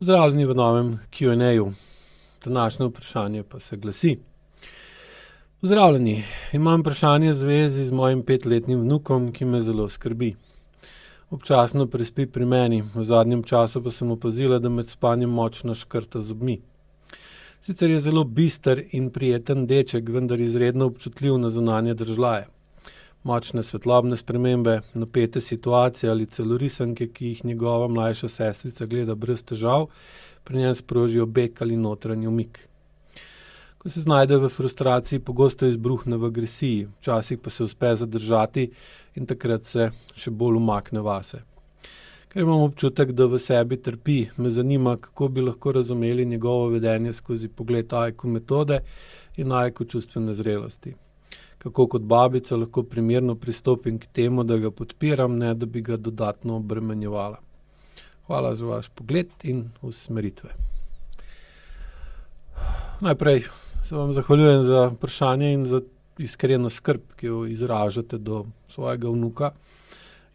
Pozdravljeni v novem Q&A-ju. Današnje vprašanje pa se glasi. Pozdravljeni, imam vprašanje v zvezi z mojim 5-letnim vnukom, ki me zelo skrbi. Občasno prespi pri meni, v zadnjem času pa sem opazila, da med spanjem močno škrta z zobmi. Sicer je zelo bister in prijeten deček, vendar izredno občutljiv na zunanje držljaje. Močne svetlobne spremembe, napete situacije ali celo risanke, ki jih njegova mlajša sestrica gleda brez težav, pri njem sprožijo beg ali notranji umik. Ko se znajde v frustraciji, pogosto izbruhne v agresiji, včasih pa se uspe zadržati in takrat se še bolj umakne vase. Ker imam občutek, da v sebi trpi, me zanima, kako bi lahko razumeli njegovo vedenje skozi pogled AIQ metode in AIQ čustvene zrelosti. Kako kot babica lahko primerno pristopim k temu, da ga podpiram, ne da bi ga dodatno obremenjevala. Hvala za vaš pogled in usmeritve. Najprej se vam zahvaljujem za vprašanje in za iskreno skrb, ki jo izražate do svojega vnuka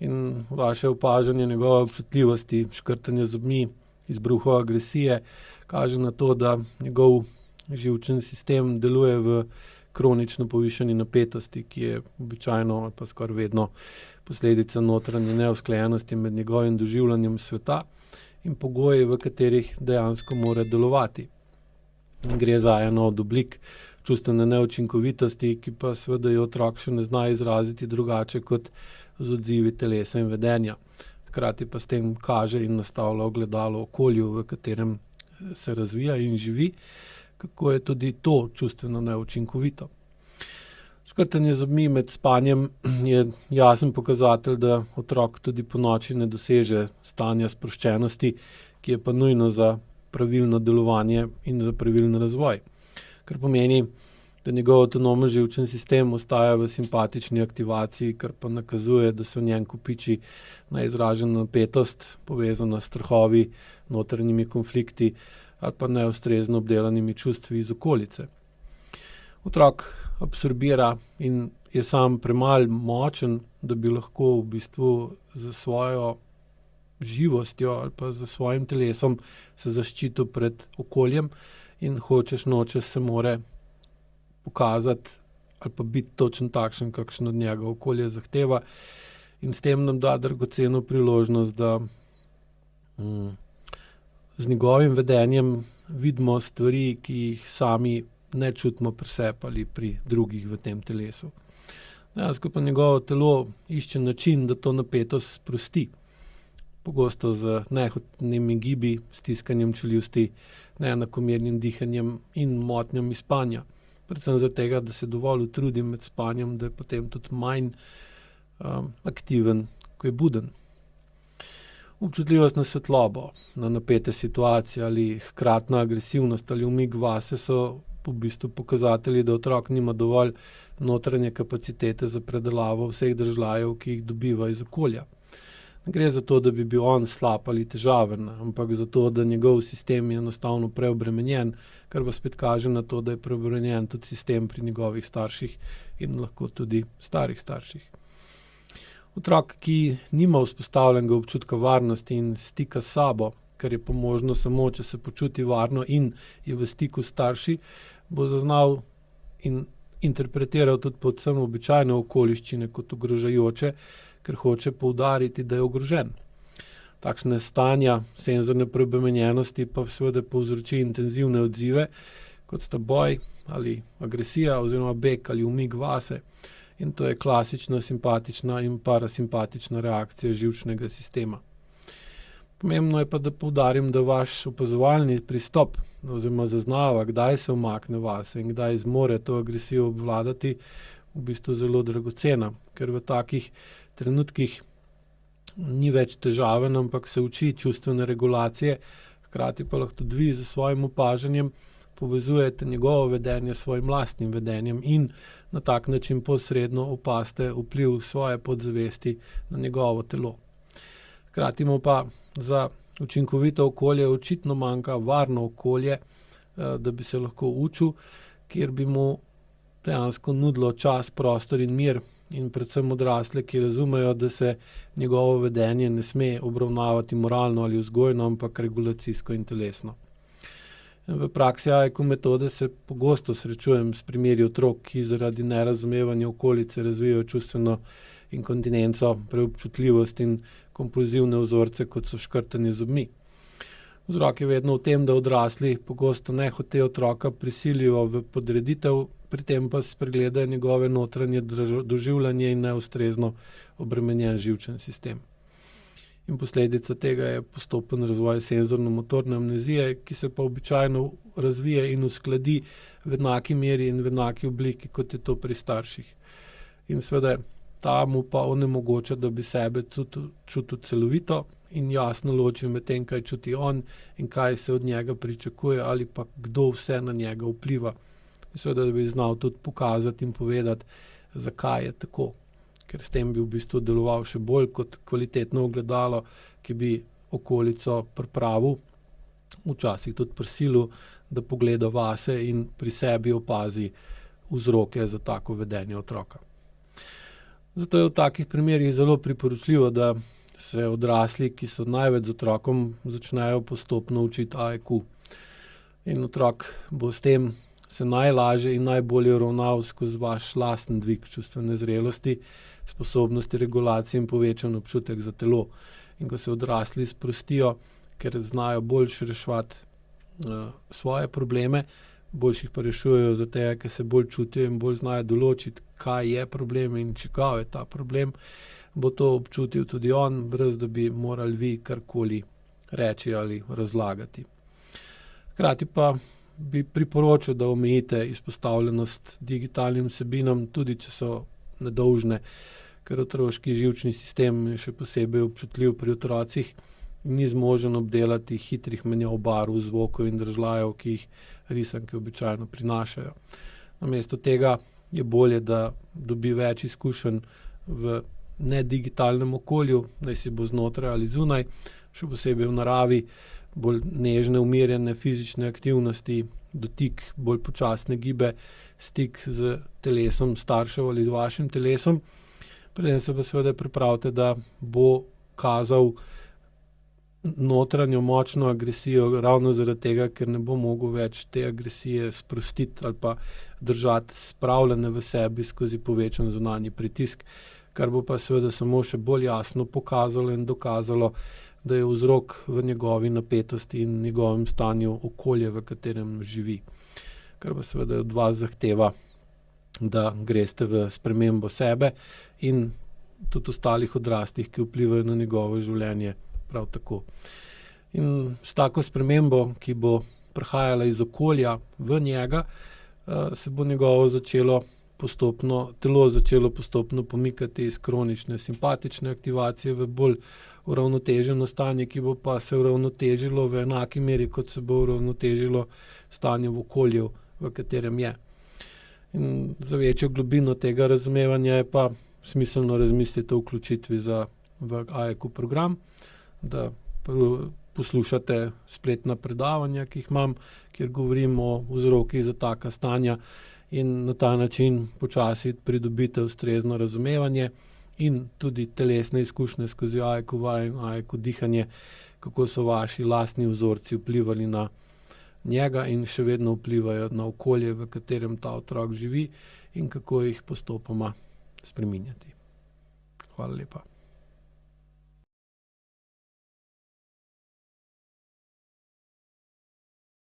in vaše opažanje njegove občutljivosti, škrtanje zobmi, izbruhov agresije, kaže na to, da njegov živčni sistem deluje v kronično povišani napetosti, ki je običajno ali pa skoraj vedno posledica notranje neusklajenosti med njegovim doživljanjem sveta in pogoji, v katerih dejansko mora delovati. Gre za eno od oblik čustvene neučinkovitosti, ki pa seveda jo otrok še ne zna izraziti drugače kot z odzivi telesa in vedenja. Hkrati pa s tem kaže in nastavlja ogledalo okolju, v katerem se razvija in živi, kako je tudi to čustveno neučinkovito. Škrtanje zobmi med spanjem je jasen pokazatelj, da otrok tudi ponoči ne doseže stanja sproščenosti, ki je pa nujno za pravilno delovanje in za pravilen razvoj. Kar pomeni, da njegov avtonomen živčni sistem ostaja v simpatični aktivaciji, kar pa nakazuje, da se v njem kopiči neizražena napetost, povezana s strahovi, notranjimi konflikti ali pa neustrezno obdelanimi čustvi iz okolice. Otrok absorbira in je sam premalo močen, da bi lahko v bistvu za svojo živostjo ali pa za svojim telesom se zaščitil pred okoljem in hočeš nočeš se more pokazati ali pa biti točno takšen, kakšen od njega okolje zahteva, in s tem nam da dragoceno priložnost, da z njegovim vedenjem vidimo stvari, ki jih sami ne čutimo pri sebi ali pri drugih v tem telesu. Dejansko pa njegovo telo išče način, da to napetost sprosti. Pogosto z nehotnimi gibi, stiskanjem čeljusti, neenakomernim dihanjem in motnjami spanja. Predvsem zaradi tega, da se dovolj utrudim med spanjem, da je potem tudi manj aktiven, ko je buden. Občutljivost na svetlobo, na napete situacije ali hkratna agresivnost ali umik vase so v bistvu pokazatelji, da otrok nima dovolj notranje kapacitete za predelavo vseh držljajev, ki jih dobiva iz okolja. Ne gre za to, da bi bil on slab ali težaven, ampak za to, da njegov sistem je enostavno preobremenjen, kar pa spet kaže na to, da je preobremenjen tudi sistem pri njegovih starših in lahko tudi starih starših. Otrok, ki nima vzpostavljenega občutka varnosti in stika s sabo, kar je pa možno samo, če se počuti varno in je v stiku s starši, bo zaznal in interpretiral tudi povsem običajne okoliščine kot ogrožajoče, ker hoče poudariti, da je ogrožen. Takšne stanja senzorne preobremenjenosti pa seveda povzroči intenzivne odzive, kot sta boj ali agresija oziroma beg ali umik vase. In to je klasična simpatična in parasimpatična reakcija živčnega sistema. Pomembno je pa, da poudarim, da vaš opazovalni pristop oziroma zaznava, kdaj se umakne vase in kdaj zmore to agresijo obvladati, v bistvu zelo dragocena, ker v takih trenutkih ni več težaven, ampak se uči čustvene regulacije, hkrati pa lahko tudi vi z svojim opažanjem povezujete njegovo vedenje s svojim lastnim vedenjem in na tak način posredno opazite vpliv svoje podzavesti na njegovo telo. Hkrati mu pa za učinkovito okolje očitno manjka varno okolje, da bi se lahko učil, kjer bi mu dejansko nudilo čas, prostor in mir in predvsem odrasle, ki razumejo, da se njegovo vedenje ne sme obravnavati moralno ali vzgojno, ampak regulacijsko in telesno. V praksi AIQ metode se pogosto srečujem s primeri otrok, ki zaradi nerazumevanja okolice razvijajo čustveno inkontinenco, preobčutljivost in kompulzivne vzorce, kot so škrtanje zobmi. Vzrok je vedno v tem, da odrasli pogosto nehote otroka prisilijo v podreditev, pri tem pa spregledajo njegove notranje doživljanje in neustrezno obremenjen živčen sistem. In posledica tega je postopen razvoj senzorno-motorne amnezije, ki se pa običajno razvije in uskladi v enaki meri in v enaki obliki, kot je to pri starših. In seveda ta mu pa onemogoča, da bi sebe čutil celovito in jasno ločil med tem, kaj čuti on in kaj se od njega pričakuje ali pa kdo vse na njega vpliva. In seveda, da bi znal tudi pokazati in povedati, zakaj je tako. Ker s tem bi v bistvu deloval še bolj kot kvalitetno ogledalo, ki bi okolico pripravil, včasih tudi prisilil, da pogleda vase in pri sebi opazi vzroke za tako vedenje otroka. Zato je v takih primerih zelo priporočljivo, da se odrasli, ki so največ z otrokom, začnejo postopno učiti AIQ. In otrok bo s tem se najlažje in najbolje ravnal skozi vaš lasten dvig čustvene zrelosti, sposobnosti regulacije in povečan občutek za telo. In ko se odrasli sprostijo, ker znajo boljše reševati svoje probleme, boljše jih pa rešujejo zato, ker se bolj čutijo in bolj znajo določiti, kaj je problem in čigav je ta problem, bo to občutil tudi on, brez da bi morali vi karkoli reči ali razlagati. Hkrati pa bi priporočil, da omejite izpostavljenost digitalnim vsebinam, tudi če so nedolžne, ker otroški živčni sistem je še posebej občutljiv pri otrocih in ni zmožen obdelati hitrih menjav barv, zvokov in držljajev, ki jih risanke običajno prinašajo. Namesto tega je bolje, da dobi več izkušenj v nedigitalnem okolju, naj si bo znotraj ali zunaj, še posebej v naravi, bolj nežne, umirjene fizične aktivnosti, dotik, bolj počasne gibe, stik z telesom staršev ali z vašim telesom. Predtem se pa seveda pripravite, da bo kazal notranjo močno agresijo ravno zaradi tega, ker ne bo mogel več te agresije sprostiti ali pa držati spravljene v sebi skozi povečan zunanji pritisk, kar bo pa seveda samo še bolj jasno pokazalo in dokazalo, da je vzrok v njegovi napetosti in njegovem stanju okolje, v katerem živi. Kar pa seveda od vas zahteva, da greste v spremembo sebe in tudi ostalih odraslih, ki vplivajo na njegovo življenje prav tako. In s tako spremembo, ki bo prihajala iz okolja v njega, se bo njegovo telo začelo postopno pomikati iz kronične simpatične aktivacije v bolj uravnoteženo stanje, ki bo pa se uravnotežilo v enaki meri, kot se bo uravnotežilo stanje v okolju, v katerem je. In za večjo globino tega razumevanja je pa smiselno razmisliti o vključitvi v AIQ program, da poslušate spletna predavanja, ki jih imam, kjer govorim o vzrokih za taka stanja in na ta način počasi pridobite ustrezno razumevanje in tudi telesne izkušnje skozi AIQ vaje in AIQ dihanje, kako so vaši lastni vzorci vplivali na njega in še vedno vplivajo na okolje, v katerem ta otrok živi in kako jih postopoma spreminjati. Hvala lepa.